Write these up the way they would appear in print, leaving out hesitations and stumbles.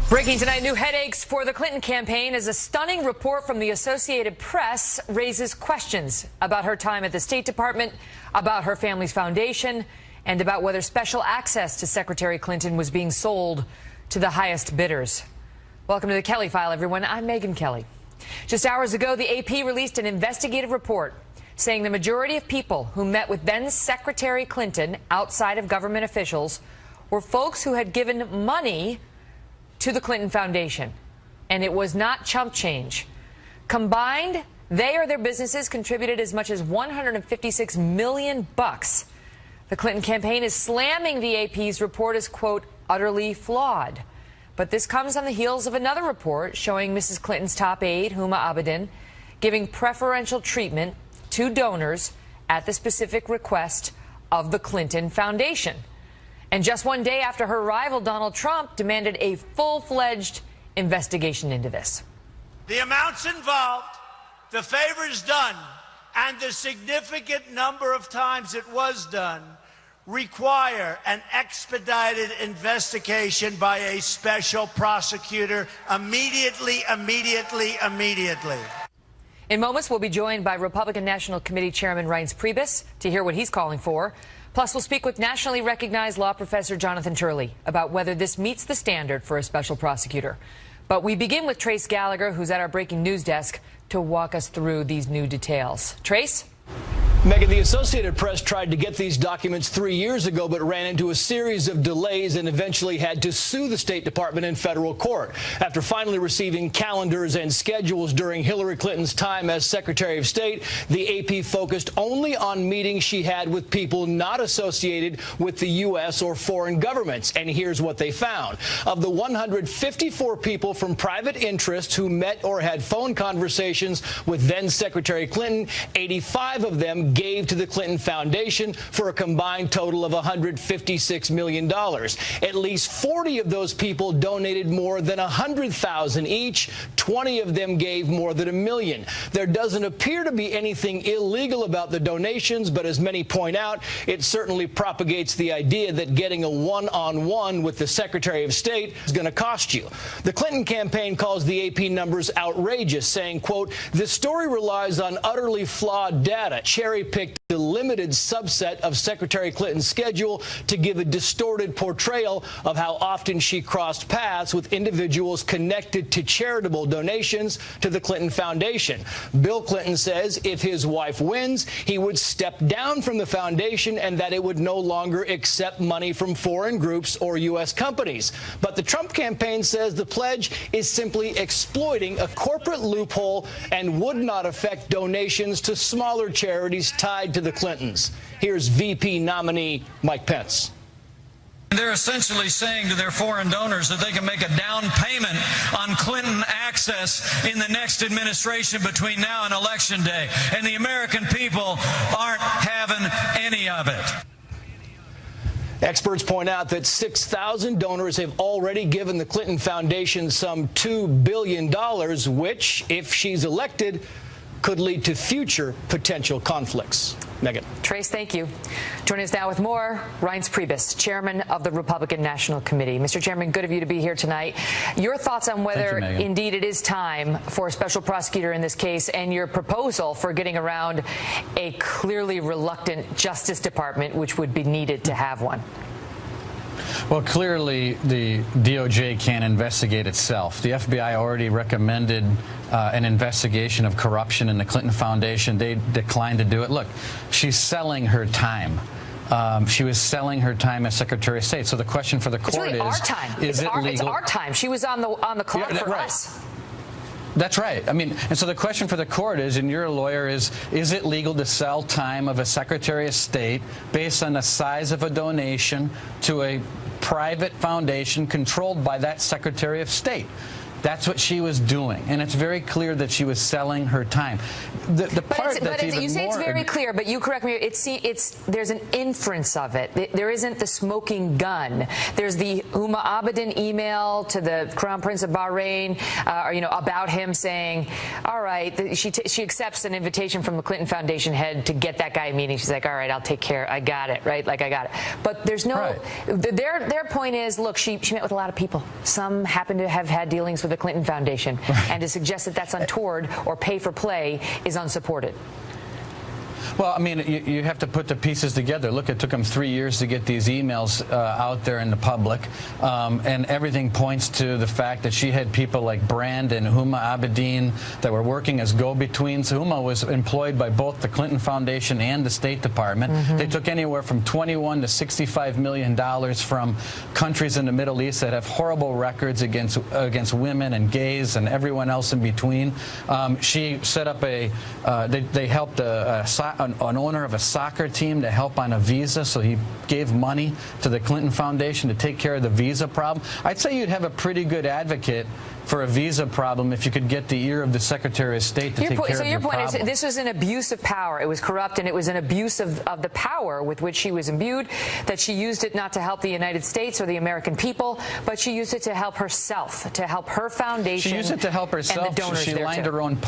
Breaking tonight, new headaches for the Clinton campaign as a stunning report from the Associated Press raises questions about her time at the State Department, about her family's foundation, and about whether special access to Secretary Clinton was being sold to the highest bidders. Welcome to the Kelly File, everyone. I'm Megyn Kelly. Just hours ago, the AP released an investigative report saying the majority of people who met with then Secretary Clinton outside of government officials were folks who had given money to the Clinton Foundation, and it was not chump change. Combined, they or their businesses contributed as much as $156 million. The Clinton campaign is slamming the AP's report as, quote, utterly flawed. But this comes on the heels of another report showing Mrs. Clinton's top aide, Huma Abedin, giving preferential treatment to donors at the specific request of the Clinton Foundation. And just one day after her rival, Donald Trump, demanded a full-fledged investigation into this. The amounts involved, the favors done, and the significant number of times it was done require an expedited investigation by a special prosecutor immediately. In moments, we'll be joined by Republican National Committee Chairman Reince Priebus to hear what he's calling for. Plus, we'll speak with nationally recognized law professor Jonathan Turley about whether this meets the standard for a special prosecutor. But we begin with Trace Gallagher, who's at our breaking news desk, to walk us through these new details. Trace? Megyn, the Associated Press tried to get these documents 3 years ago, but ran into a series of delays and eventually had to sue the State Department in federal court. After finally receiving calendars and schedules during Hillary Clinton's time as Secretary of State, the AP focused only on meetings she had with people not associated with the U.S. or foreign governments. And here's what they found. Of the 154 people from private interests who met or had phone conversations with then Secretary Clinton, 85 of them gave to the Clinton Foundation for a combined total of $156 million. At least 40 of those people donated more than $100,000 each. 20 of them gave more than $1 million. There doesn't appear to be anything illegal about the donations, but as many point out, it certainly propagates the idea that getting a one-on-one with the Secretary of State is going to cost you. The Clinton campaign calls the AP numbers outrageous, saying, quote, "This story relies on utterly flawed data, cherry-picked a limited subset of Secretary Clinton's schedule to give a distorted portrayal of how often she crossed paths with individuals connected to charitable donations to the Clinton Foundation. Bill Clinton says if his wife wins, he would step down from the foundation and that it would no longer accept money from foreign groups or U.S. companies. But the Trump campaign says the pledge is simply exploiting a corporate loophole and would not affect donations to smaller charities tied to the Clintons. Here's VP nominee Mike Pence. They're essentially saying to their foreign donors that they can make a down payment on Clinton access in the next administration between now and Election Day. And the American people aren't having any of it. Experts point out that 6,000 donors have already given the Clinton Foundation some $2 billion, which, if she's elected, could lead to future potential conflicts. Megyn. Trace, thank you. Joining us now with more, Reince Priebus, chairman of the Republican National Committee. Mr. Chairman, good of you to be here tonight. Your thoughts on whether indeed it is time for a special prosecutor in this case and your proposal for getting around a clearly reluctant Justice Department, which would be needed to have one. Well, clearly, the DOJ can't investigate itself. The FBI already recommended an investigation of corruption in the Clinton Foundation. They declined to do it. Look, she's selling her time. She was selling her time as Secretary of State. So the question for the court is, our time. Is it legal? It's our time. She was on the clock for us. That's right. I mean, and so the question for the court is, and you're a lawyer, is it legal to sell time of a Secretary of State based on the size of a donation to a private foundation controlled by that Secretary of State? That's what she was doing, and it's very clear that she was selling her time. The part that's even you say more, it's very clear, but you correct me. There's an inference of it. There isn't the smoking gun. There's the Huma Abedin email to the Crown Prince of Bahrain, about him saying, "All right." She accepts an invitation from the Clinton Foundation head to get that guy a meeting. She's like, "All right, I'll take care. I got it." Right? Like I got it. But there's no. Right. Their point is, look, she met with a lot of people. Some happen to have had dealings with the Clinton Foundation, and to suggest that that's untoward or pay for play is unsupported. Well, I mean, you have to put the pieces together. Look, it took them 3 years to get these emails out there in the public, and everything points to the fact that she had people like Brand and Huma Abedin that were working as go-betweens. Huma was employed by both the Clinton Foundation and the State Department. Mm-hmm. They took anywhere from $21 to $65 million from countries in the Middle East that have horrible records against women and gays and everyone else in between. She set up they helped an owner of a soccer team to help on a visa, so he gave money to the Clinton Foundation to take care of the visa problem. I'd say you'd have a pretty good advocate for a visa problem if you could get the ear of the Secretary of State to take care of your problem. So your point is this was an abuse of power. It was corrupt, and it was an abuse of the power with which she was imbued, that she used it not to help the United States or the American people, but she used it to help herself, to help her foundation. She used it to help herself. And the donors she lined too. her own.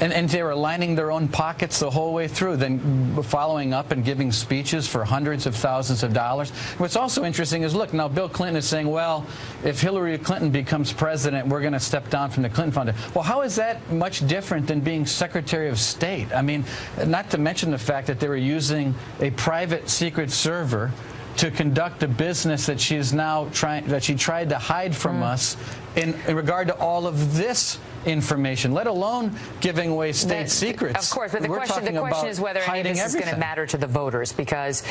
And they were lining their own pockets the whole way through, then following up and giving speeches for hundreds of thousands of dollars. What's also interesting is, look, now Bill Clinton is saying, well, if Hillary Clinton becomes president, we're going to step down from the Clinton Foundation. Well, how is that much different than being Secretary of State? I mean, not to mention the fact that they were using a private secret server to conduct a business that she is now that she tried to hide from us in regard to all of this information, let alone giving away state secrets. Of course, but the question is whether any of this is going to matter to the voters, because,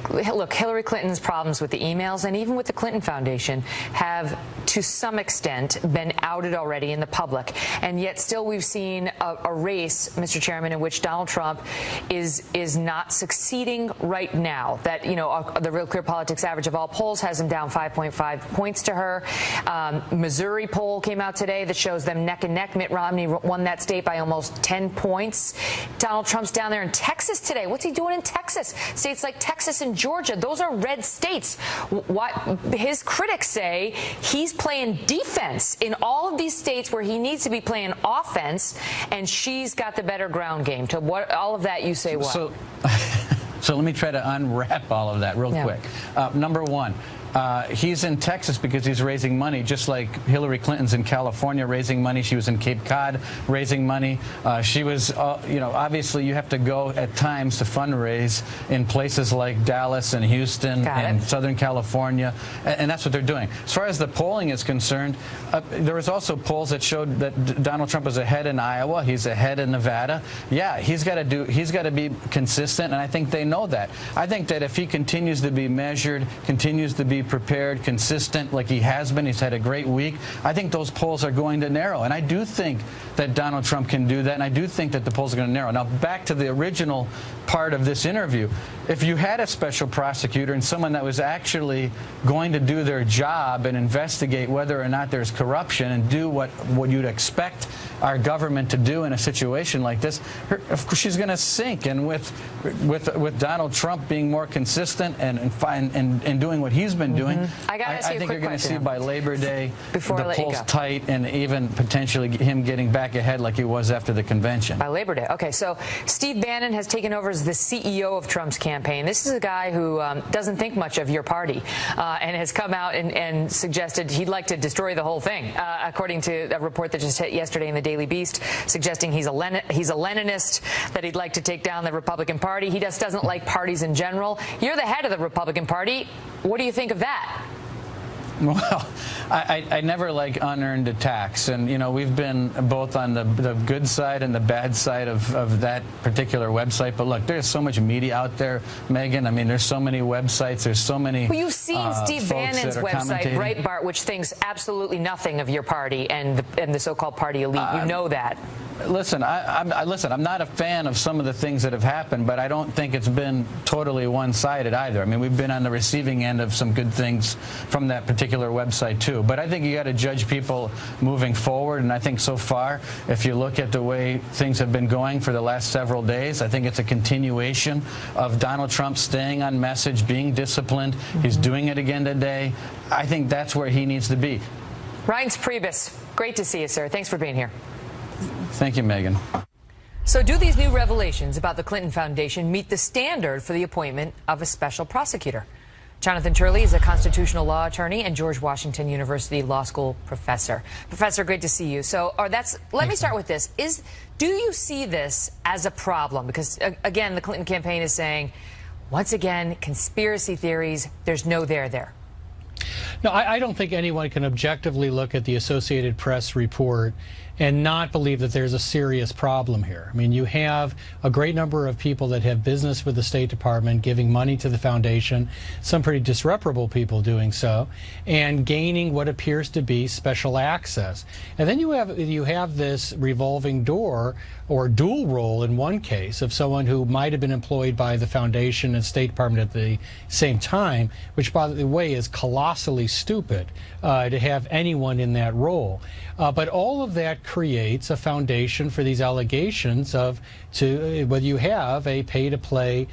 look, Hillary Clinton's problems with the emails and even with the Clinton Foundation have, to some extent, been outed already in the public. And yet still we've seen a race, Mr. Chairman, in which Donald Trump is not succeeding right now. That, the Real Clear Politics average of all polls has him down 5.5 points to her. Missouri poll came out today that shows them neck and neck. Mitt Romney won that state by almost 10 points. Donald Trump's down there in Texas today. What's he doing in Texas? States like Texas and Georgia, those are red states. His critics say he's playing defense in all of these states where he needs to be playing offense, and she's got the better ground game. To all of that, you say what? So let me try to unwrap all of that real quick. Number one, he's in Texas because he's raising money, just like Hillary Clinton's in California raising money. She was in Cape Cod raising money. She was, obviously you have to go at times to fundraise in places like Dallas and Houston and Southern California, and that's what they're doing. As far as the polling is concerned, there was also polls that showed that Donald Trump was ahead in Iowa. He's ahead in Nevada. Yeah, he's got to be consistent, and I think they know that. I think that if he continues to be measured, continues to be prepared, consistent, like he has been, he's had a great week, I think those polls are going to narrow. And I do think that Donald Trump can do that, and I do think that the polls are going to narrow. Now, back to the original part of this interview. If you had a special prosecutor and someone that was actually going to do their job and investigate whether or not there's corruption and do what you'd expect our government to do in a situation like this, of course she's going to sink. And with Donald Trump being more consistent and doing what he's been doing, I think you're going to see by Labor Day the polls tight and even potentially him getting back ahead like he was after the convention. By Labor Day. Okay, so Steve Bannon has taken over as the CEO of Trump's campaign. This is a guy who doesn't think much of your party and has come out and suggested he'd like to destroy the whole thing, according to a report that just hit yesterday in the Daily Beast, suggesting he's a Leninist, that he'd like to take down the Republican Party. He just doesn't like parties in general. You're the head of the Republican Party. What do you think of that? Well, I never like unearned attacks, and we've been both on the good side and the bad side of that particular website. But look, there's so much media out there, Megan. I mean, there's so many websites. There's so many. Well, you've seen Steve Bannon's website, Breitbart, which thinks absolutely nothing of your party and the so-called party elite. You know that. Listen, I'm not a fan of some of the things that have happened, but I don't think it's been totally one-sided either. I mean, we've been on the receiving end of some good things from that particular website too. But I think you got to judge people moving forward, and I think so far, if you look at the way things have been going for the last several days, I think it's a continuation of Donald Trump staying on message, being disciplined. He's doing it again today. I think that's where he needs to be. Reince Priebus, great to see you, sir. Thanks for being here. Thank you, Megan. So do these new revelations about the Clinton Foundation meet the standard for the appointment of a special prosecutor? Jonathan Turley is a constitutional law attorney and George Washington University Law School professor. Professor, great to see you. So let me start with this. Do you see this as a problem? Because, again, the Clinton campaign is saying, once again, conspiracy theories, there's no there. No, I don't think anyone can objectively look at the Associated Press report and not believe that there's a serious problem here. I mean, you have a great number of people that have business with the State Department giving money to the foundation, some pretty disreputable people doing so, and gaining what appears to be special access. And then you have this revolving door or dual role in one case of someone who might have been employed by the foundation and State Department at the same time, which, by the way, is colossally stupid to have anyone in that role. But all of that creates a foundation for these allegations of whether you have a pay-to-play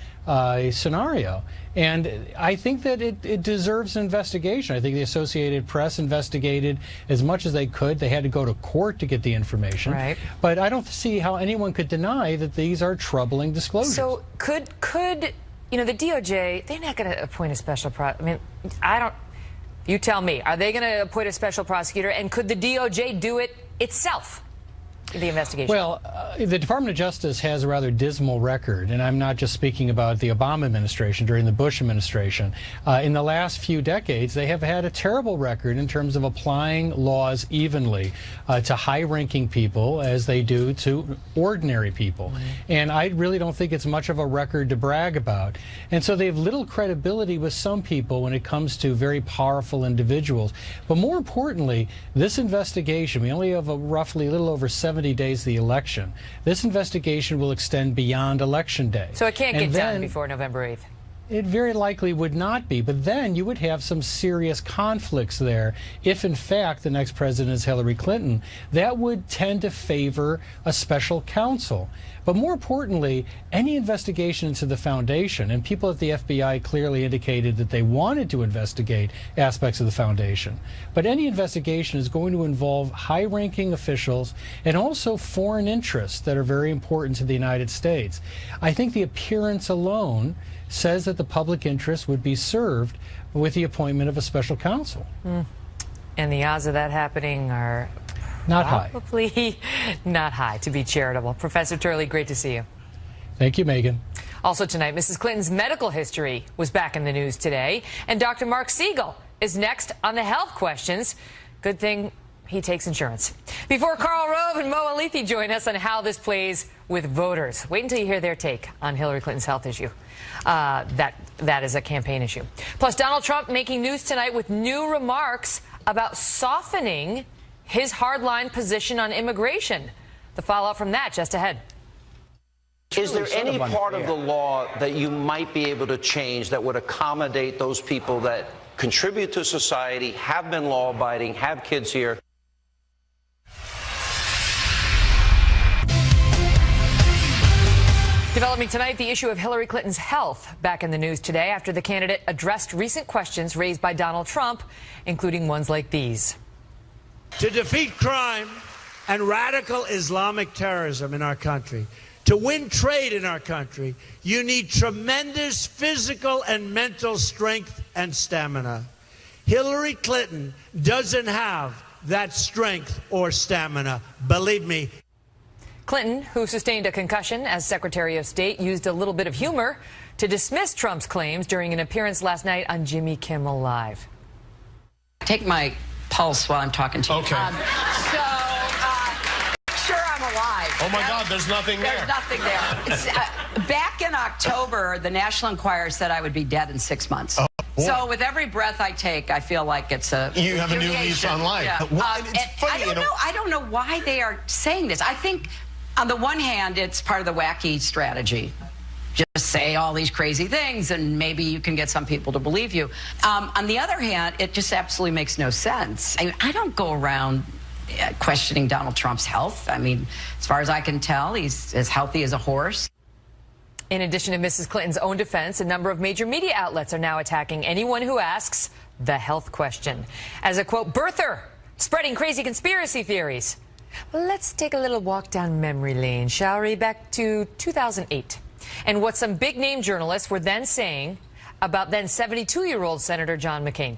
scenario. And I think that it deserves an investigation. I think the Associated Press investigated as much as they could. They had to go to court to get the information. Right. But I don't see how anyone could deny that these are troubling disclosures. So could the DOJ, they're not going to appoint a special prosecutor. I mean, you tell me, are they going to appoint a special prosecutor? And could the DOJ do it itself? The investigation? Well, the Department of Justice has a rather dismal record, and I'm not just speaking about the Obama administration, during the Bush administration. In the last few decades, they have had a terrible record in terms of applying laws evenly to high-ranking people as they do to ordinary people. And I really don't think it's much of a record to brag about. And so they have little credibility with some people when it comes to very powerful individuals. But more importantly, this investigation, we only have roughly a little over 70 days of the election. This investigation will extend beyond Election Day. So it can't get done before November 8th? It very likely would not be, but then you would have some serious conflicts there. If, in fact, the next president is Hillary Clinton, that would tend to favor a special counsel. But more importantly, any investigation into the foundation, and people at the FBI clearly indicated that they wanted to investigate aspects of the foundation, but any investigation is going to involve high-ranking officials and also foreign interests that are very important to the United States. I think the appearance alone says that the public interest would be served with the appointment of a special counsel. And the odds of that happening are probably not high, to be charitable. Professor Turley, great to see you. Thank you, Megan. Also tonight, Mrs. Clinton's medical history was back in the news today, and Dr. Mark Siegel is next on the health questions. Good thing he takes insurance. Before Karl Rove and Mo Alithi join us on how this plays with voters. Wait until you hear their take on Hillary Clinton's health issue. That is a campaign issue. Plus, Donald Trump making news tonight with new remarks about softening his hardline position on immigration. The fallout from that just ahead. Is there any part of the law that you might be able to change that would accommodate those people that contribute to society, have been law-abiding, have kids here? Developing tonight, the issue of Hillary Clinton's health back in the news today after the candidate addressed recent questions raised by Donald Trump, including ones like these. To defeat crime and radical Islamic terrorism in our country, to win trade in our country, you need tremendous physical and mental strength and stamina. Hillary Clinton doesn't have that strength or stamina, believe me. Clinton, who sustained a concussion as Secretary of State, used a little bit of humor to dismiss Trump's claims during an appearance last night on Jimmy Kimmel Live. Take my pulse while I'm talking to you. Okay. Sure, I'm alive. Oh, my God, there's nothing there. There's nothing there. It's, back in October, the National Enquirer said I would be dead in 6 months. So with every breath I take, I feel like it's a You have a new lease on life. Yeah. Well, it's funny, I don't know why they are saying this. I think On the one hand, it's part of the wacky strategy. Just say all these crazy things and maybe you can get some people to believe you. On the other hand, it just absolutely makes no sense. I don't go around questioning Donald Trump's health. I mean, as far as I can tell, he's as healthy as a horse. In addition to Mrs. Clinton's own defense, a number of major media outlets are now attacking anyone who asks the health question as a, quote, birther spreading crazy conspiracy theories. Let's take a little walk down memory lane, shall we? Back to 2008. And what some big-name journalists were then saying about then 72-year-old Senator John McCain.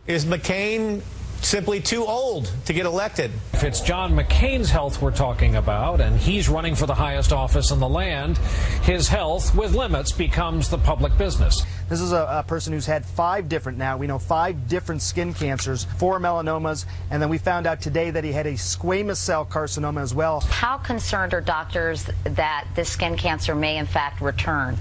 Is McCain simply too old to get elected? If it's John McCain's health we're talking about, and he's running for the highest office in the land, his health, with limits, becomes the public business. This is a person who's had 5 different skin cancers, 4 melanomas, and then we found out today that he had a squamous cell carcinoma as well. How concerned are doctors that this skin cancer may in fact return?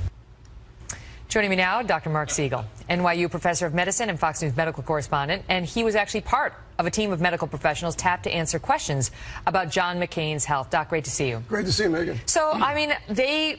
Joining me now, Dr. Mark Siegel, NYU professor of medicine and Fox News medical correspondent, and he was actually part of a team of medical professionals tapped to answer questions about John McCain's health. Doc, great to see you. Great to see you, Megan. So, I mean,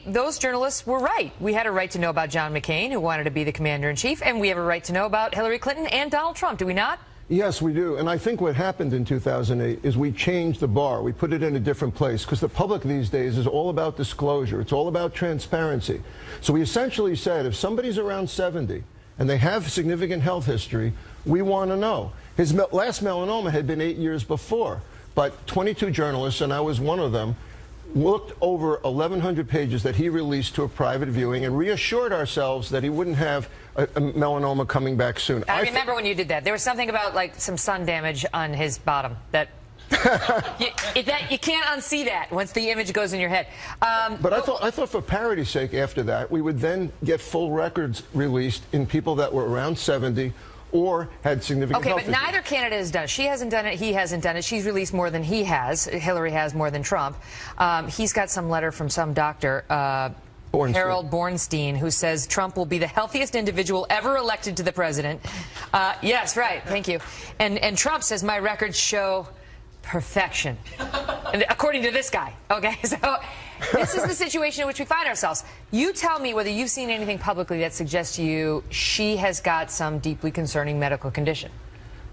those journalists were right. We had a right to know about John McCain, who wanted to be the commander-in-chief, and we have a right to know about Hillary Clinton and Donald Trump, do we not? Yes, we do. And I think what happened in 2008 is we changed the bar. We put it in a different place because the public these days is all about disclosure. It's all about transparency. So we essentially said if somebody's around 70 and they have significant health history, we want to know. His last melanoma had been 8 years before, but 22 journalists, and I was one of them, looked over 1,100 pages that he released to a private viewing and reassured ourselves that he wouldn't have a melanoma coming back soon. I remember when you did that. There was something about like some sun damage on his bottom that you can't unsee that once the image goes in your head. But I thought for parity's sake after that, we would then get full records released in people that were around 70 or had significant health but neither candidate has done it. She hasn't done it. He hasn't done it. She's released more than he has. Hillary has more than Trump. He's got some letter from some doctor, Harold Bornstein, who says Trump will be the healthiest individual ever elected to the president. Yes, right. Thank you. And Trump says my records show perfection, according to this guy. Okay, so this is the situation in which we find ourselves. You tell me whether you've seen anything publicly that suggests to you she has got some deeply concerning medical condition.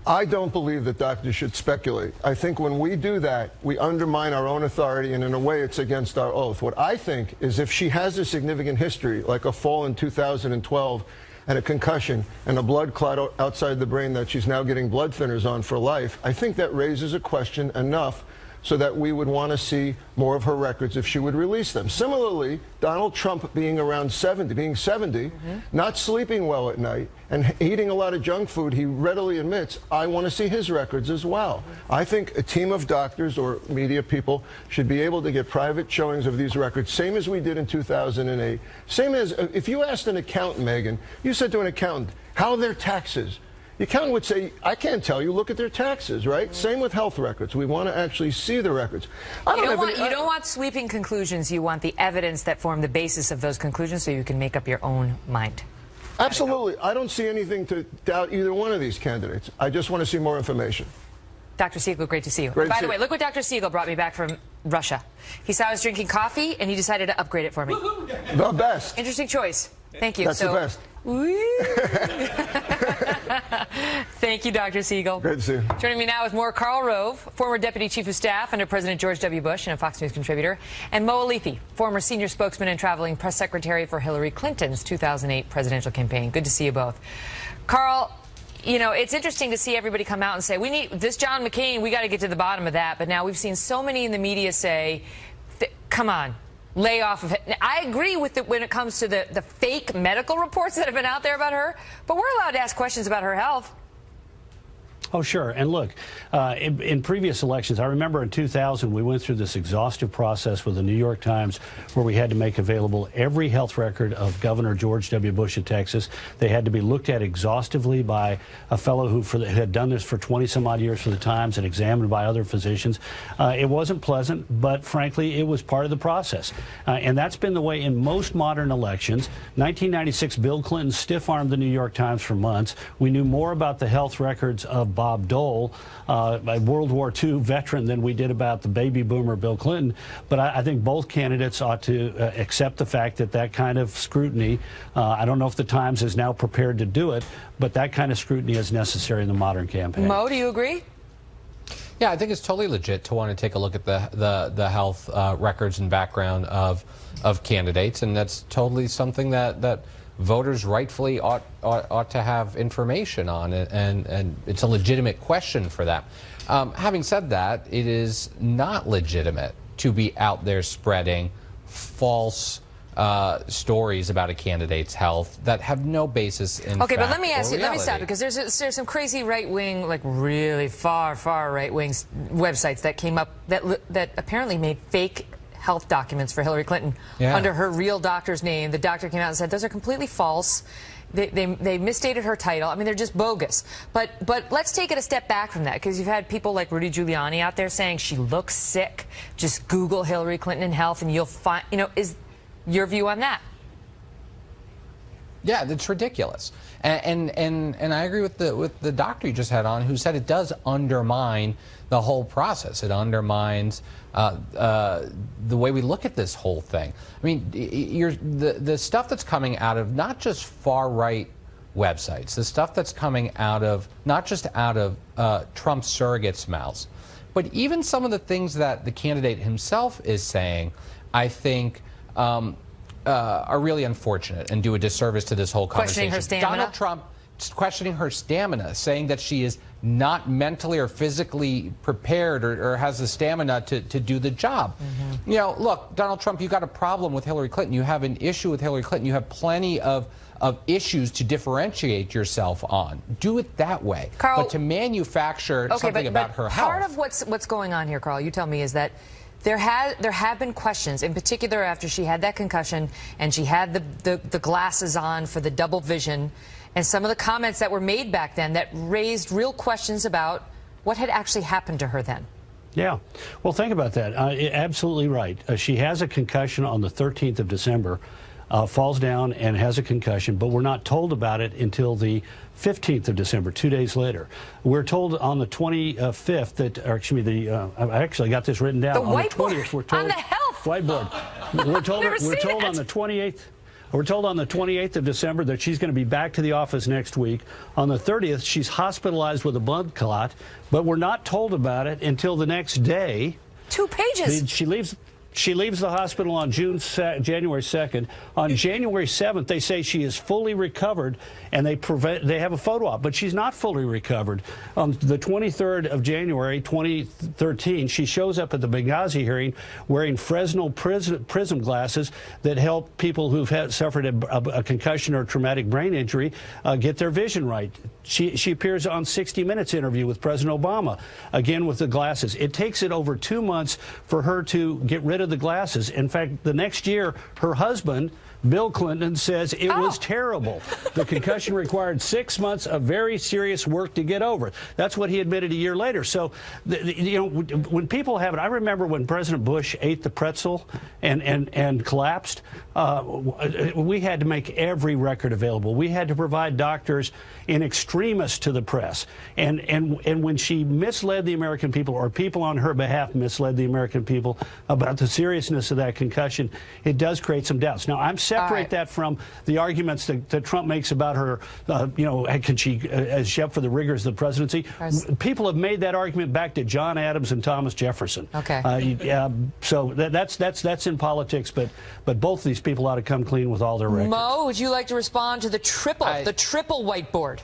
I don't believe that doctors should speculate. I think when we do that, we undermine our own authority, and in a way, it's against our oath. What I think is if she has a significant history, like a fall in 2012 and a concussion and a blood clot outside the brain that she's now getting blood thinners on for life, I think that raises a question enough so that we would want to see more of her records if she would release them. Similarly, Donald Trump being around 70, not sleeping well at night, and eating a lot of junk food, he readily admits, I want to see his records as well. I think a team of doctors or media people should be able to get private showings of these records, same as we did in 2008. Same as, if you asked an accountant, Megan, you said to an accountant, how are their taxes? The accountant would say, I can't tell you, look at their taxes, right? Same with health records. We want to actually see the records. You don't want sweeping conclusions. You want the evidence that form the basis of those conclusions so you can make up your own mind. Absolutely. I don't see anything to doubt either one of these candidates. I just want to see more information. Dr. Siegel, great to see you. Great By the way, look what Dr. Siegel brought me back from Russia. He saw I was drinking coffee, and he decided to upgrade it for me. The best. Interesting choice. Thank you. That's the best. Thank you, Dr. Siegel. Great to see you. Joining me now is more Karl Rove, former Deputy Chief of Staff under President George W. Bush and a Fox News contributor, and Mo Alifi, former Senior Spokesman and Traveling Press Secretary for Hillary Clinton's 2008 presidential campaign. Good to see you both. Karl, you know, it's interesting to see everybody come out and say, we need this John McCain, we got to get to the bottom of that. But now we've seen so many in the media say, come on. Lay off of it. Now, I agree with when it comes to the fake medical reports that have been out there about her, but we're allowed to ask questions about her health. Oh, sure. And look, in previous elections, I remember in 2000, we went through this exhaustive process with the New York Times where we had to make available every health record of Governor George W. Bush of Texas. They had to be looked at exhaustively by a fellow who had done this for 20-some-odd years for the Times and examined by other physicians. It wasn't pleasant, but frankly, it was part of the process. And that's been the way in most modern elections. 1996, Bill Clinton stiff-armed the New York Times for months. We knew more about the health records of Bob Dole, a World War II veteran, than we did about the baby boomer Bill Clinton. But I think both candidates ought to accept the fact that that kind of scrutiny, I don't know if the Times is now prepared to do it, but that kind of scrutiny is necessary in the modern campaign. Mo, do you agree? Yeah, I think it's totally legit to want to take a look at the health records and background of candidates, and that's totally something that voters rightfully ought to have information on, and it's a legitimate question for them. Having said that, it is not legitimate to be out there spreading false stories about a candidate's health that have no basis in fact. Okay, but let me ask you, reality. let me stop, because there's some crazy right-wing, like really far right-wing websites that came up that apparently made fake health documents for Hillary Clinton under her real doctor's name. The doctor came out and said those are completely false. They misstated her title. I mean, they're just bogus. But let's take it a step back from that, because you've had people like Rudy Giuliani out there saying she looks sick. Just Google Hillary Clinton and health, and you'll find. Is your view on that? Yeah, that's ridiculous. And I agree with the doctor you just had on, who said it does undermine the whole process. It undermines the way we look at this whole thing. I mean, the stuff that's coming out of not just far-right websites, the stuff that's coming out of, not just out of Trump's surrogates' mouths, but even some of the things that the candidate himself is saying, I think, are really unfortunate and do a disservice to this whole conversation. Questioning her stamina? Donald Trump questioning her stamina, saying that she is not mentally or physically prepared or has the stamina to do the job. You know, look, Donald Trump, you got a problem with Hillary Clinton. You have an issue with Hillary Clinton. You have plenty of issues to differentiate yourself on. Do it that way. Carl, but to manufacture something about her health. Part of what's going on here, Carl, you tell me, is that there have been questions, in particular after she had that concussion and she had the glasses on for the double vision, and some of the comments that were made back then that raised real questions about what had actually happened to her then. Yeah. Well, think about that. Absolutely right. She has a concussion on the 13th of December, falls down and has a concussion, but we're not told about it until the 15th of December, 2 days later. We're told on the 25th that, or excuse me, I actually got this written down. The on whiteboard, the 20th, we're told, on the health whiteboard. We're told on the 28th. We're told on the 28th of December that she's going to be back to the office next week. On the 30th, she's hospitalized with a blood clot, but we're not told about it until the next day. 2 pages. She leaves the hospital on January 2nd. On January 7th, they say she is fully recovered, and they have a photo op, but she's not fully recovered. On the 23rd of January, 2013, she shows up at the Benghazi hearing wearing Fresnel prism glasses that help people who've suffered a concussion or traumatic brain injury get their vision right. She appears on 60 Minutes interview with President Obama, again with the glasses. It takes it over 2 months for her to get rid of the glasses. In fact, the next year, her husband, Bill Clinton, says it was terrible. The concussion required 6 months of very serious work to get over. That's what he admitted a year later. So, you know, when people have it, I remember when President Bush ate the pretzel and collapsed. We had to make every record available. We had to provide doctors in extremis to the press. And when she misled the American people, or people on her behalf misled the American people about the seriousness of that concussion, it does create some doubts. Now, I'm separate that from the arguments that Trump makes about her, you know, can she, as she up for the rigors of the presidency? People have made that argument back to John Adams and Thomas Jefferson. Okay. So that's in politics, but both of these people ought to come clean with all their records. Mo, would you like to respond to the triple whiteboard?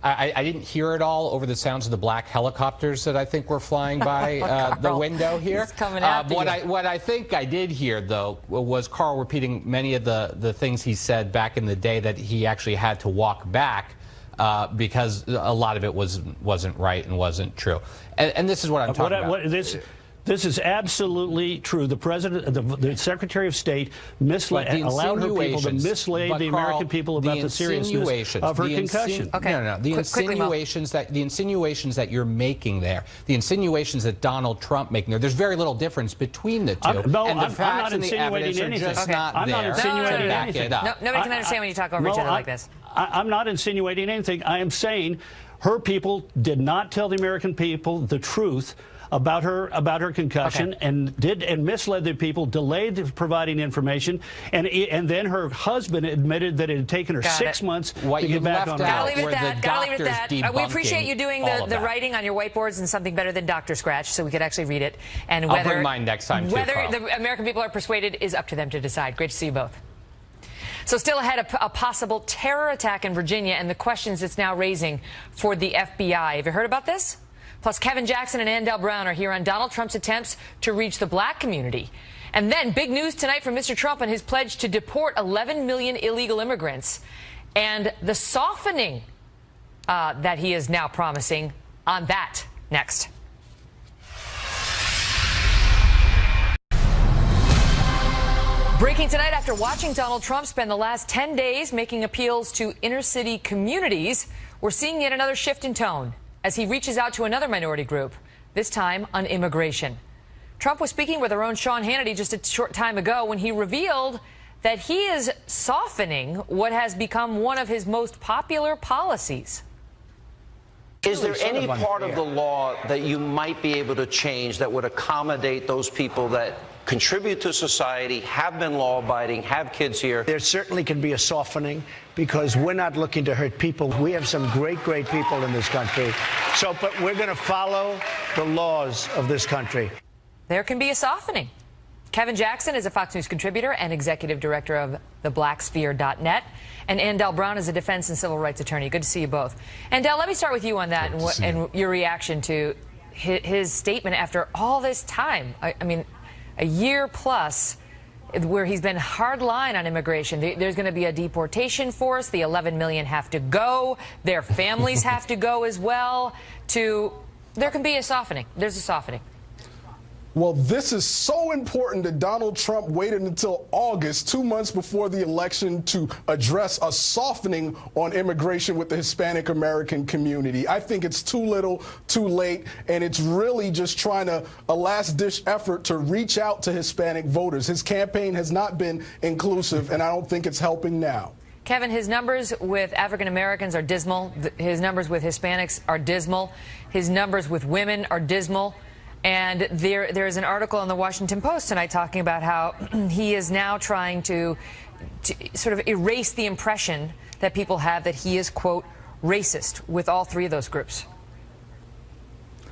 I didn't hear it all over the sounds of the black helicopters that I think were flying by the window here. He's coming after you. What I think I did hear, though, was Carl repeating many of the things he said back in the day that he actually had to walk back because a lot of it wasn't right and wasn't true. And this is what I'm talking about. This is absolutely true. The president, the Secretary of State, allowed her people to mislead the American people about the seriousness of her concussion. No. The insinuations that you're making there, the insinuations that Donald Trump making there, there's very little difference between the two. I'm not insinuating anything. I'm not insinuating anything. No, nobody can understand when you talk over each other like this. I'm not insinuating anything. I am saying Her people did not tell the American people the truth about her concussion, and misled the people, delayed providing information, and then her husband admitted that it had taken her 6 months to get back on. Gotta leave it at that. We appreciate you doing the writing on your whiteboards and something better than Dr. Scratch, so we could actually read it. And I'll bring mine next time too, whether Carl. the American people are persuaded is up to them to decide. Great to see you both. So still ahead, a possible terror attack in Virginia and the questions it's now raising for the FBI. Have you heard about this? Plus, Kevin Jackson and Andel Brown are here on Donald Trump's attempts to reach the black community. And then big news tonight from Mr. Trump and his pledge to deport 11 million illegal immigrants and the softening that he is now promising on that next. Breaking tonight after watching Donald Trump spend the last 10 days making appeals to inner city communities, we're seeing yet another shift in tone as he reaches out to another minority group, this time on immigration. Trump was speaking with our own Sean Hannity just a short time ago when he revealed that he is softening what has become one of his most popular policies. Is there any part of the law that you might be able to change that would accommodate those people that contribute to society, have been law-abiding, have kids here? There certainly can be a softening because we're not looking to hurt people. We have some great people in this country. But we're going to follow the laws of this country. There can be a softening. Kevin Jackson is a Fox News contributor and executive director of theblacksphere.net. And Andel Brown is a defense and civil rights attorney. Good to see you both. Andel, let me start with you on that and your reaction to his statement after all this time. I mean, a year plus where he's been hard line on immigration. There's going to be a deportation force. The 11 million have to go. Their families have to go as well. There can be a softening. There's a softening. Well, this is so important that Donald Trump waited until August, 2 months before the election, to address a softening on immigration with the Hispanic American community. I think it's too little, too late, and it's really just trying a last-ditch effort to reach out to Hispanic voters. His campaign has not been inclusive, and I don't think it's helping now. Kevin, his numbers with African Americans are dismal. His numbers with Hispanics are dismal. His numbers with women are dismal. And there is an article in the Washington Post tonight talking about how he is now trying to sort of erase the impression that people have that he is, quote, racist with all three of those groups.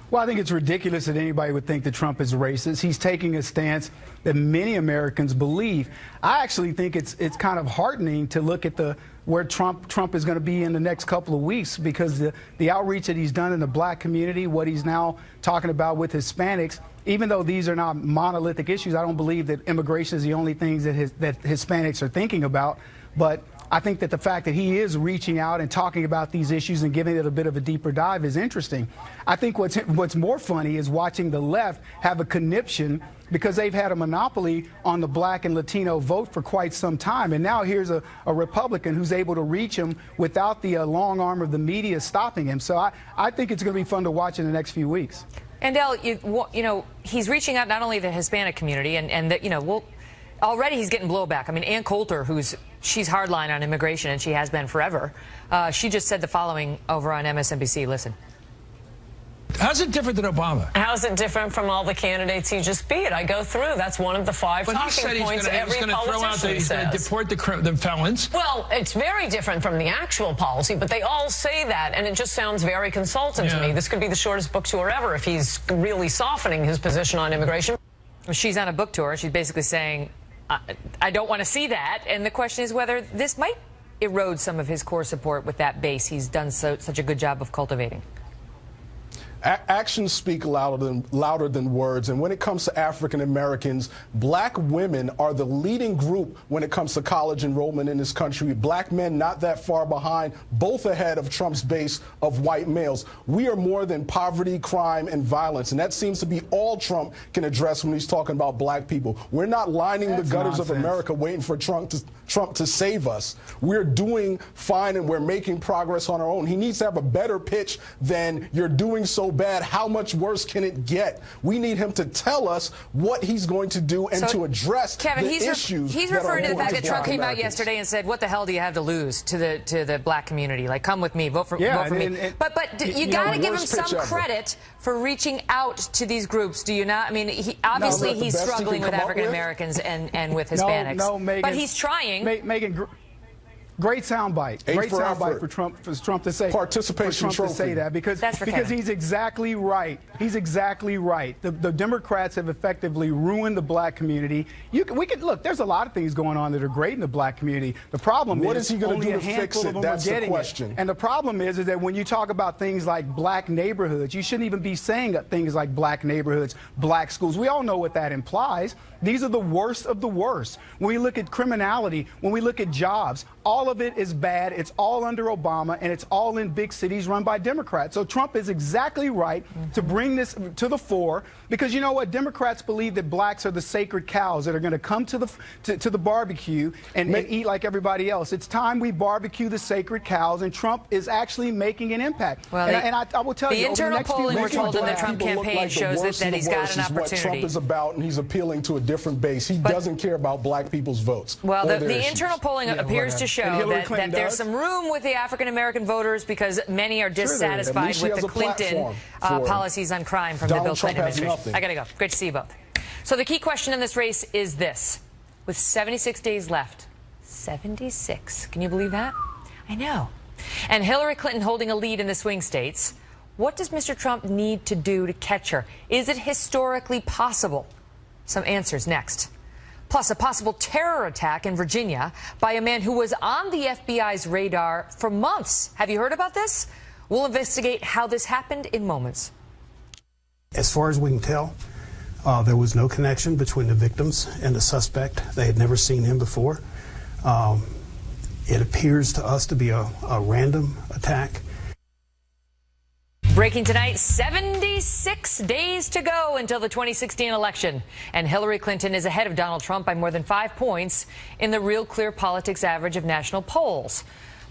Well, I think it's ridiculous that anybody would think that Trump is racist. He's taking a stance that many Americans believe. I actually think it's kind of heartening to look at where Trump is going to be in the next couple of weeks, because the outreach that he's done in the black community, what he's now talking about with Hispanics, even though these are not monolithic issues, I don't believe that immigration is the only things that Hispanics are thinking about. But I think that the fact that he is reaching out and talking about these issues and giving it a bit of a deeper dive is interesting. I think what's more funny is watching the left have a conniption because they've had a monopoly on the black and Latino vote for quite some time. And now here's a Republican who's able to reach him without the long arm of the media stopping him. So I think it's going to be fun to watch in the next few weeks. Andel, you know, he's reaching out not only the Hispanic community and that, you know, already he's getting blowback. I mean, Ann Coulter, she's hardline on immigration, and she has been forever. She just said the following over on MSNBC. Listen. How's it different than Obama? How's it different from all the candidates he just beat? I go through. That's one of the 5 talking points every politician says. He's going to deport the felons. Well, it's very different from the actual policy, but they all say that, and it just sounds very consultant to me. This could be the shortest book tour ever if he's really softening his position on immigration. She's on a book tour. She's basically saying, I don't want to see that. And the question is whether this might erode some of his core support with that base he's done such a good job of cultivating. Actions speak louder than words, and when it comes to African Americans, black women are the leading group when it comes to college enrollment in this country. Black men not that far behind, both ahead of Trump's base of white males. We are more than poverty, crime, and violence, and that seems to be all Trump can address when he's talking about black people. We're not lining the gutters of America waiting for Trump to save us. We're doing fine, and we're making progress on our own. He needs to have a better pitch than "you're doing so so bad. How much worse can it get? We need him to tell us what he's going to do and to address Kevin, the issues. He's referring to the fact that Trump came out yesterday and said, "What the hell do you have to lose to the black community? Like, come with me, vote for me." But you got to give him some credit for reaching out to these groups, do you not? I mean, he's struggling with African Americans and with Hispanics. No, Megan, but he's trying. Megan, great soundbite. Great soundbite for Trump to say. Participation trophy. To say that because he's exactly right. He's exactly right. The Democrats have effectively ruined the black community. We could look. There's a lot of things going on that are great in the black community. The problem what is he going to do only to a handful fix it? of them That's are getting the question. it. And the problem is that when you talk about things like black neighborhoods, you shouldn't even be saying things like black neighborhoods, black schools. We all know what that implies. These are the worst of the worst. When we look at criminality, when we look at jobs, all of it is bad. It's all under Obama, and it's all in big cities run by Democrats. So Trump is exactly right to bring this to the fore, because you know what? Democrats believe that blacks are the sacred cows that are going to come to the barbecue and eat like everybody else. It's time we barbecue the sacred cows, and Trump is actually making an impact. Well, I will tell you, the internal polling we're told in the Trump campaign shows that he's got an opportunity. What Trump is about, and he's appealing to a different base. He doesn't care about black people's votes. Well, the internal polling appears to show that there's some room with the African-American voters because many are dissatisfied with the Clinton policies on crime from the Bill Clinton administration. I got to go. Great to see you both. So the key question in this race is this. With 76 days left, 76, can you believe that? I know. And Hillary Clinton holding a lead in the swing states, what does Mr. Trump need to do to catch her? Is it historically possible? Some answers next. Plus, a possible terror attack in Virginia by a man who was on the FBI's radar for months. Have you heard about this? We'll investigate how this happened in moments. As far as we can tell, there was no connection between the victims and the suspect. They had never seen him before. It appears to us to be a random attack. Breaking tonight, 76 days to go until the 2016 election. And Hillary Clinton is ahead of Donald Trump by more than 5 points in the Real Clear Politics average of national polls.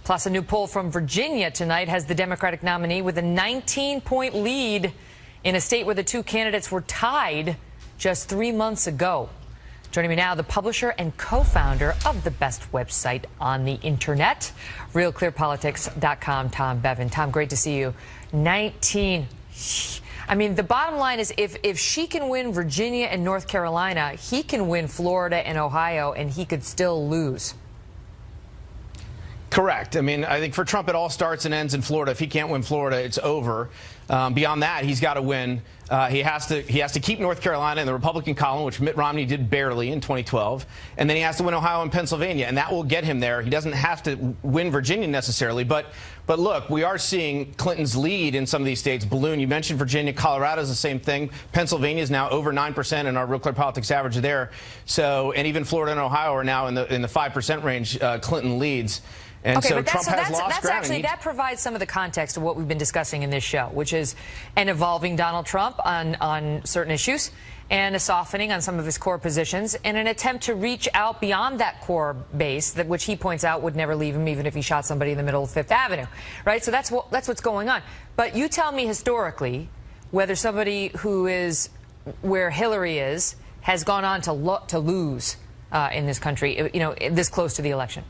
Plus, a new poll from Virginia tonight has the Democratic nominee with a 19-point lead in a state where the two candidates were tied just 3 months ago. Joining me now, the publisher and co-founder of the best website on the internet, realclearpolitics.com, Tom Bevan. Tom, great to see you. 19. I mean, the bottom line is if she can win Virginia and North Carolina, he can win Florida and Ohio, and he could still lose. Correct. I mean, I think for Trump, it all starts and ends in Florida. If he can't win Florida, it's over. Beyond that, he's got to win. He has to keep North Carolina in the Republican column, which Mitt Romney did barely in 2012. And then he has to win Ohio and Pennsylvania, and that will get him there. He doesn't have to win Virginia necessarily. But look, we are seeing Clinton's lead in some of these states balloon. You mentioned Virginia. Colorado's the same thing. Pennsylvania is now over 9% in our Real Clear Politics average there. So, and even Florida and Ohio are now in the 5% range. Clinton leads. And okay, so but Trump has lost ground. That provides some of the context of what we've been discussing in this show, which is an evolving Donald Trump on certain issues and a softening on some of his core positions and an attempt to reach out beyond that core base, that which he points out would never leave him even if he shot somebody in the middle of Fifth Avenue, right? So that's what's going on. But you tell me historically whether somebody who is where Hillary is has gone on to lose in this country, you know, this close to the election.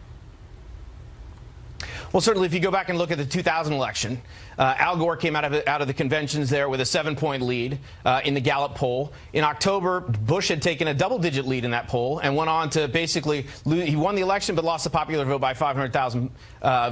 Well, certainly, if you go back and look at the 2000 election, Al Gore came out of the conventions there with a 7-point lead in the Gallup poll. In October, Bush had taken a double-digit lead in that poll and went on to basically he won the election but lost the popular vote by 500,000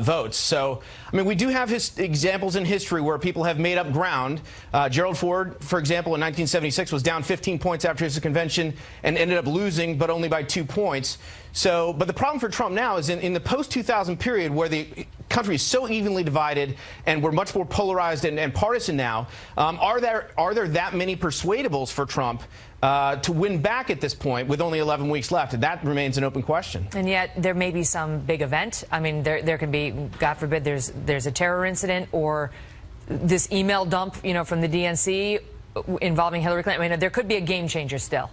votes. So, I mean, we do have examples in history where people have made up ground. Gerald Ford, for example, in 1976 was down 15 points after his convention and ended up losing, but only by 2 points. So, but the problem for Trump now is in the post-2000 period where the country is so evenly divided and we're much more polarized and partisan now, are there that many persuadables for Trump to win back at this point with only 11 weeks left? And that remains an open question. And yet there may be some big event. I mean, there can be, God forbid, there's a terror incident or this email dump, you know, from the DNC involving Hillary Clinton. I mean, there could be a game changer still.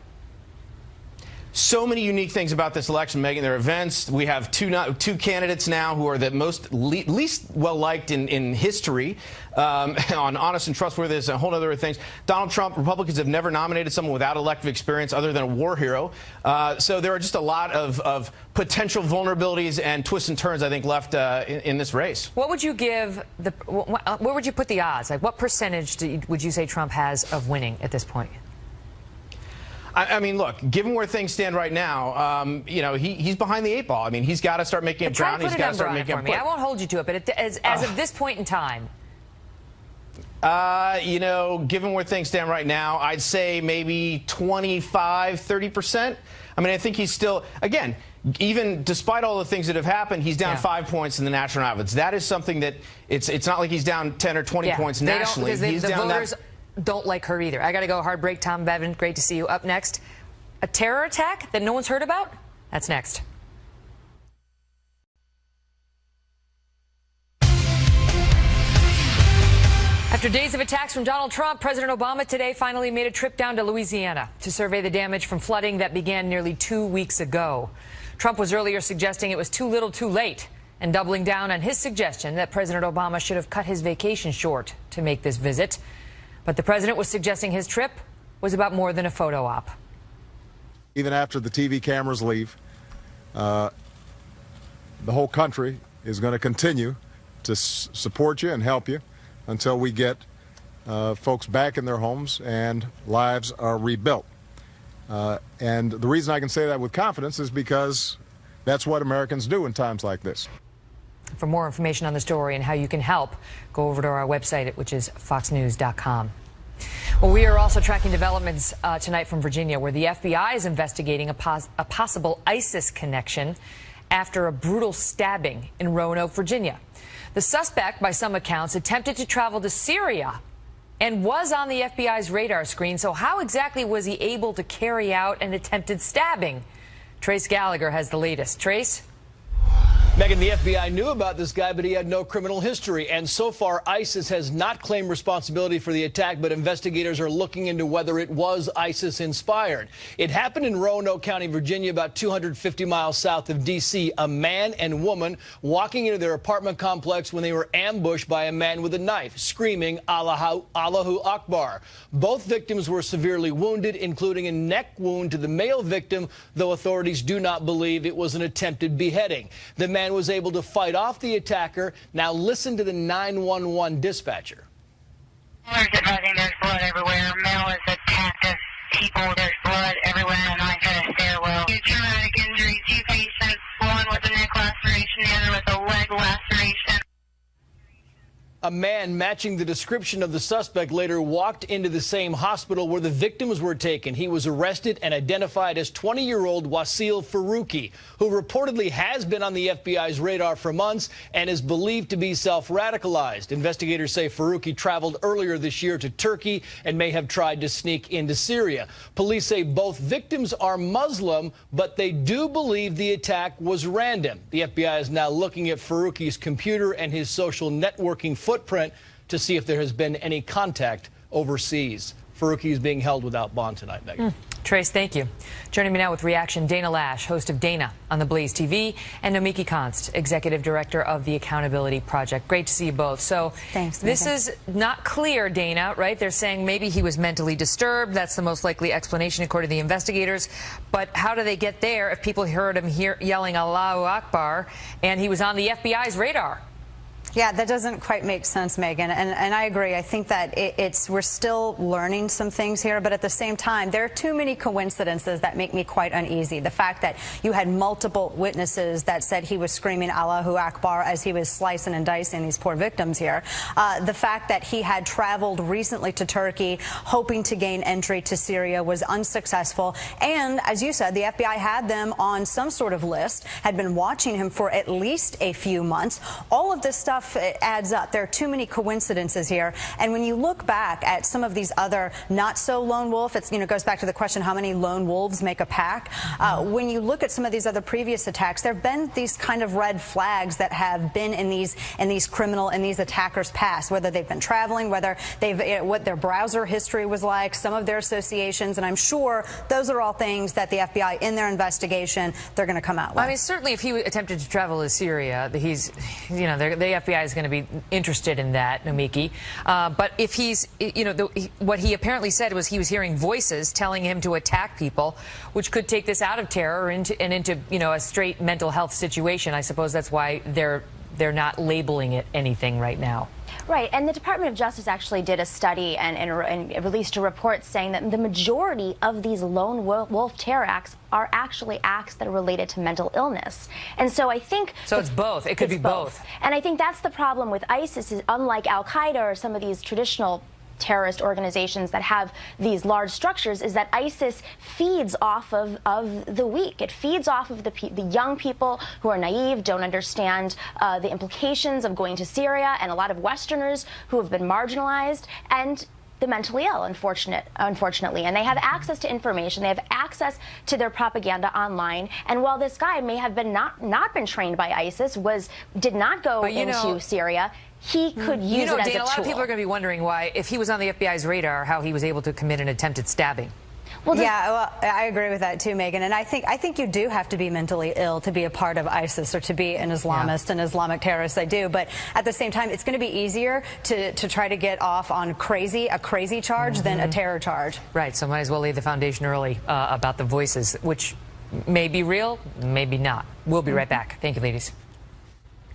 So many unique things about this election, Megan. There are events. We have two candidates now who are the least well-liked in history on honest and trustworthiness and a whole other things. Donald Trump, Republicans have never nominated someone without elective experience other than a war hero. So there are just a lot of potential vulnerabilities and twists and turns, I think, left in this race. What would you give where would you put the odds? Like, what percentage would you say Trump has of winning at this point? I mean, look, given where things stand right now, you know, he's behind the 8 ball. I mean, he's got to start making it brown. He's got to start making it I won't hold you to it, but as of this point in time. You know, given where things stand right now, I'd say maybe 25, 30%. I mean, I think he's still, again, even despite all the things that have happened, he's down 5 points in the national average. That is something that it's not like he's down 10 or 20 points nationally. Because the voters don't like her either. I got to go. Hard break. Tom Bevan, great to see you. Up next, a terror attack that no one's heard about? That's next. After days of attacks from Donald Trump, President Obama today finally made a trip down to Louisiana to survey the damage from flooding that began nearly 2 weeks ago. Trump was earlier suggesting it was too little too late and doubling down on his suggestion that President Obama should have cut his vacation short to make this visit. But the president was suggesting his trip was about more than a photo op. Even after the TV cameras leave, the whole country is going to continue to support you and help you until we get folks back in their homes and lives are rebuilt. And the reason I can say that with confidence is because that's what Americans do in times like this. For more information on the story and how you can help, go over to our website, which is foxnews.com. Well, we are also tracking developments tonight from Virginia, where the FBI is investigating a possible ISIS connection after a brutal stabbing in Roanoke, Virginia. The suspect, by some accounts, attempted to travel to Syria and was on the FBI's radar screen. So how exactly was he able to carry out an attempted stabbing? Trace Gallagher has the latest. Trace? Megan, the FBI knew about this guy, but he had no criminal history. And so far, ISIS has not claimed responsibility for the attack, but investigators are looking into whether it was ISIS-inspired. It happened in Roanoke County, Virginia, about 250 miles south of D.C. A man and woman walking into their apartment complex when they were ambushed by a man with a knife, screaming, Allahu Akbar. Both victims were severely wounded, including a neck wound to the male victim, though authorities do not believe it was an attempted beheading. The man was able to fight off the attacker. Now listen to the 911 dispatcher. There's blood everywhere. Male is attacked as people. There's blood everywhere and I got a stairwell. Two traumatic injuries, 2 patients, one with a neck laceration, the other with a leg laceration. A man matching the description of the suspect later walked into the same hospital where the victims were taken. He was arrested and identified as 20-year-old Wasil Faruqi, who reportedly has been on the FBI's radar for months and is believed to be self-radicalized. Investigators say Faruqi traveled earlier this year to Turkey and may have tried to sneak into Syria. Police say both victims are Muslim, but they do believe the attack was random. The FBI is now looking at Faruqi's computer and his social networking footprint to see if there has been any contact overseas. Faruqi is being held without bond tonight, Megan. Trace, thank you. Joining me now with reaction, Dana Lash, host of Dana on the Blaze TV, and Nomiki Konst, executive director of the Accountability Project. Great to see you both. So thanks, this is not clear, Dana, right? They're saying maybe he was mentally disturbed. That's the most likely explanation according to the investigators. But how do they get there if people heard him yelling Allahu Akbar and he was on the FBI's radar? Yeah, that doesn't quite make sense, Megan, and I agree. I think that we're still learning some things here, but at the same time, there are too many coincidences that make me quite uneasy. The fact that you had multiple witnesses that said he was screaming Allahu Akbar as he was slicing and dicing these poor victims here. The fact that he had traveled recently to Turkey, hoping to gain entry to Syria, was unsuccessful. And as you said, the FBI had them on some sort of list, had been watching him for at least a few months. All of this stuff stuff adds up. There are too many coincidences here. And when you look back at some of these other not so lone wolf, it's, goes back to the question, how many lone wolves make a pack? When you look at some of these other previous attacks, there have been these kind of red flags that have been in these attackers' past, whether they've been traveling, whether what their browser history was like, some of their associations, and I'm sure those are all things that the FBI in their investigation they're going to come out with. I mean, certainly if he attempted to travel to Syria, the FBI is going to be interested in that, Nomiki. But if he's, what he apparently said was he was hearing voices telling him to attack people, which could take this out of terror into a straight mental health situation. I suppose that's why they're not labeling it anything right now. Right, and the Department of Justice actually did a study and released a report saying that the majority of these lone wolf terror acts are actually acts that are related to mental illness. And so I think... So it's both. It could be both. And I think that's the problem with ISIS, is unlike Al-Qaeda or some of these traditional terrorist organizations that have these large structures, is that ISIS feeds off of the weak. It feeds off of the young people who are naive, don't understand the implications of going to Syria, and a lot of Westerners who have been marginalized, and the mentally ill, unfortunately. And they have access to information. They have access to their propaganda online. And while this guy may have been not been trained by ISIS, did not go into Syria, he could use it as Dan, a lot tool. of people are going to be wondering why, if he was on the FBI's radar, how he was able to commit an attempted stabbing. Well, I agree with that too, Megan. And I think you do have to be mentally ill to be a part of ISIS or to be an Islamist, an Islamic terrorist. I do, but at the same time, it's going to be easier to try to get off on a crazy charge than a terror charge. Right. So might as well lay the foundation early about the voices, which may be real, maybe not. We'll be right back. Thank you, ladies.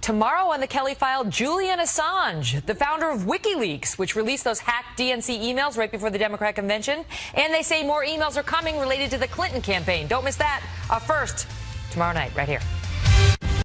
Tomorrow on the Kelly File, Julian Assange, the founder of WikiLeaks, which released those hacked DNC emails right before the Democrat convention. And they say more emails are coming related to the Clinton campaign. Don't miss that. First, tomorrow night, right here.